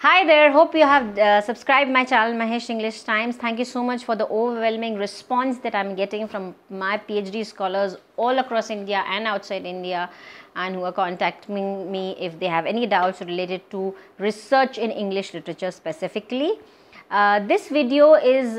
Hi there, hope you have subscribed my channel Mahesh English Times. Thank you so much for the overwhelming response that I'm getting from my PhD scholars all across India and outside India, and who are contacting me if they have any doubts related to research in English literature specifically. This video is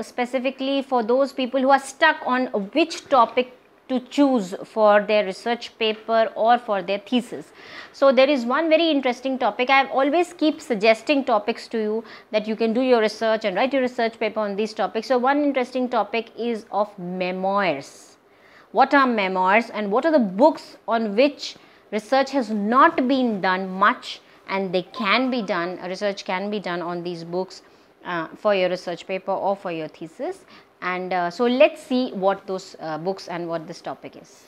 specifically for those people who are stuck on which topic to choose for their research paper or for their thesis. So there is one very interesting topic. I always keep suggesting topics to you that you can do your research and write your research paper on these topics. So one interesting topic is of memoirs. What are memoirs and what are the books on which research has not been done much, and they can be done, research can be done on these books for your research paper or for your thesis. And so let's see what those books and what this topic is.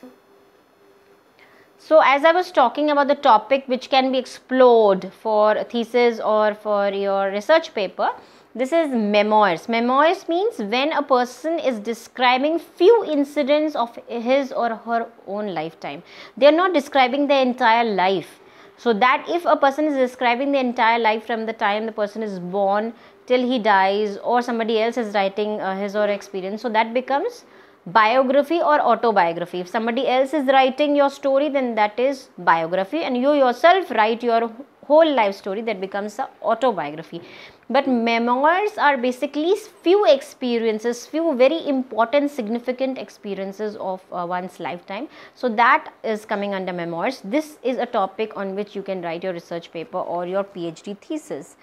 So as I was talking about the topic which can be explored for a thesis or for your research paper, this is memoirs. Memoirs means when a person is describing few incidents of his or her own lifetime. They are not describing their entire life. So that if a person is describing the entire life from the time the person is born till he dies, or somebody else is writing his or her experience, so that becomes biography or autobiography. If somebody else is writing your story, then that is biography, and you yourself write your whole life story, that becomes a autobiography. But memoirs are basically few experiences, few very important significant experiences of one's lifetime. So that is coming under memoirs. This is a topic on which you can write your research paper or your PhD thesis.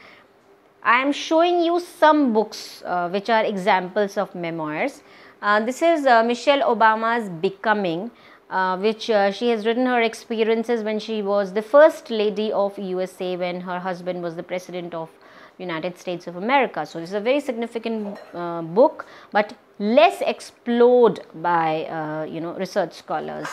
I am showing you some books which are examples of memoirs. This is Michelle Obama's Becoming, which she has written her experiences when she was the first lady of USA, when her husband was the president of United States of America. So this is a very significant book, but less explored by research scholars.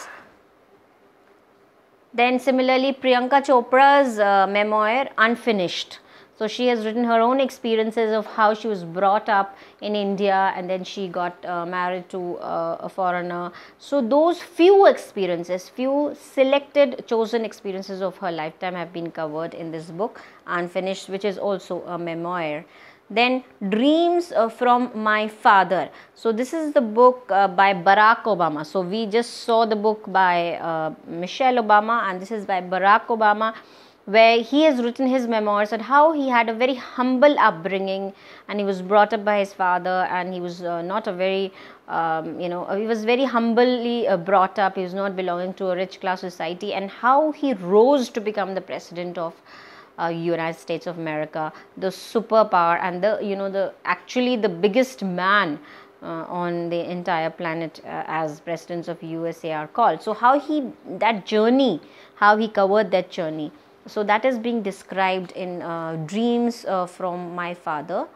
Then similarly, Priyanka Chopra's memoir Unfinished. So she has written her own experiences of how she was brought up in India, and then she got married to a foreigner. So those few experiences, few selected chosen experiences of her lifetime have been covered in this book Unfinished, which is also a memoir. Then Dreams from My Father. So this is the book by Barack Obama. So we just saw the book by Michelle Obama, and this is by Barack Obama, where he has written his memoirs on how he had a very humble upbringing, and he was brought up by his father, and he was not a very he was very humbly brought up. He was not belonging to a rich class society, and how he rose to become the president of United States of America, the superpower, and the actually the biggest man on the entire planet, as presidents of USA are called. So how he covered that journey. So that is being described in Dreams from My Father.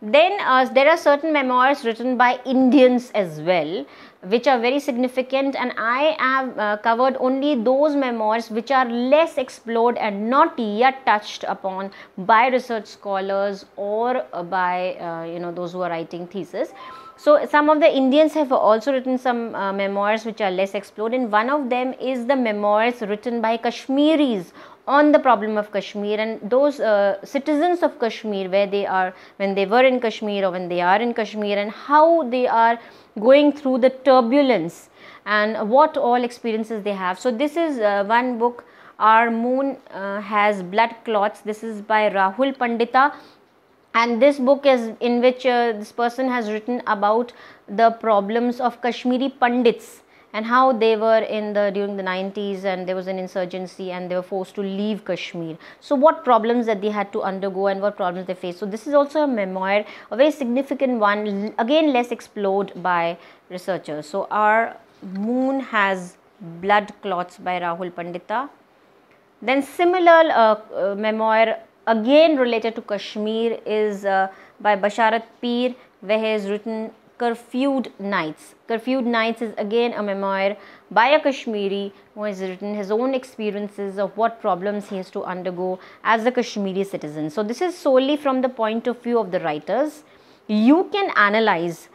Then there are certain memoirs written by Indians as well, which are very significant, and I have covered only those memoirs which are less explored and not yet touched upon by research scholars or by those who are writing thesis. So some of the Indians have also written some memoirs which are less explored, and one of them is the memoirs written by Kashmiris on the problem of Kashmir, and those citizens of Kashmir, where they are when they were in Kashmir or when they are in Kashmir, and how they are going through the turbulence and what all experiences they have. So this is one book, Our Moon Has Blood Clots. This is by Rahul Pandita. And this book is in which this person has written about the problems of Kashmiri Pandits and how they were during the 90s, and there was an insurgency and they were forced to leave Kashmir. So what problems that they had to undergo and what problems they faced. So this is also a memoir, a very significant one, again less explored by researchers. So Our Moon Has Blood Clots by Rahul Pandita. Then similar memoir, again related to Kashmir, is by Basharat Peer, where he has written Curfewed Nights. Curfewed Nights is again a memoir by a Kashmiri who has written his own experiences of what problems he has to undergo as a Kashmiri citizen. So this is solely from the point of view of the writers. You can analyze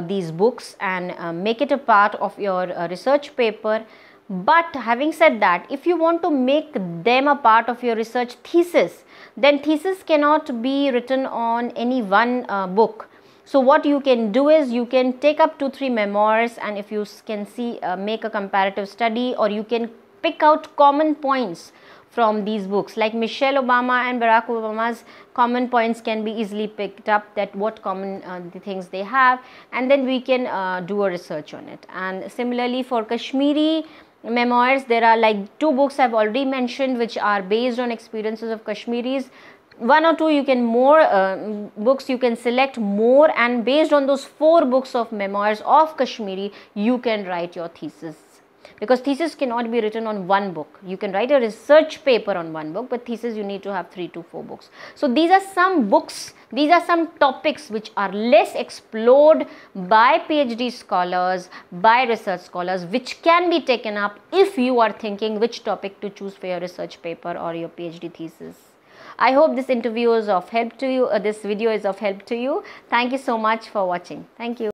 these books and make it a part of your research paper But having said that, if you want to make them a part of your research thesis, then thesis cannot be written on any one book. So what you can do is you can take up 2-3 memoirs, and if you can see make a comparative study, or you can pick out common points from these books, like Michelle Obama and Barack Obama's common points can be easily picked up, that what common the things they have, and then we can do a research on it. And similarly for Kashmiri memoirs, there are like 2 books I've already mentioned which are based on experiences of Kashmiris. 1 or 2 you can more books you can select more, and based on those 4 books of memoirs of Kashmiri you can write your thesis, because thesis cannot be written on 1 book. You can write a research paper on 1 book, but thesis you need to have 3 to 4 books. So these are some books, these are some topics which are less explored by PhD scholars, by research scholars, which can be taken up if you are thinking which topic to choose for your research paper or your PhD thesis. I hope this interview is of help to you, this video is of help to you. Thank you so much for watching. Thank you.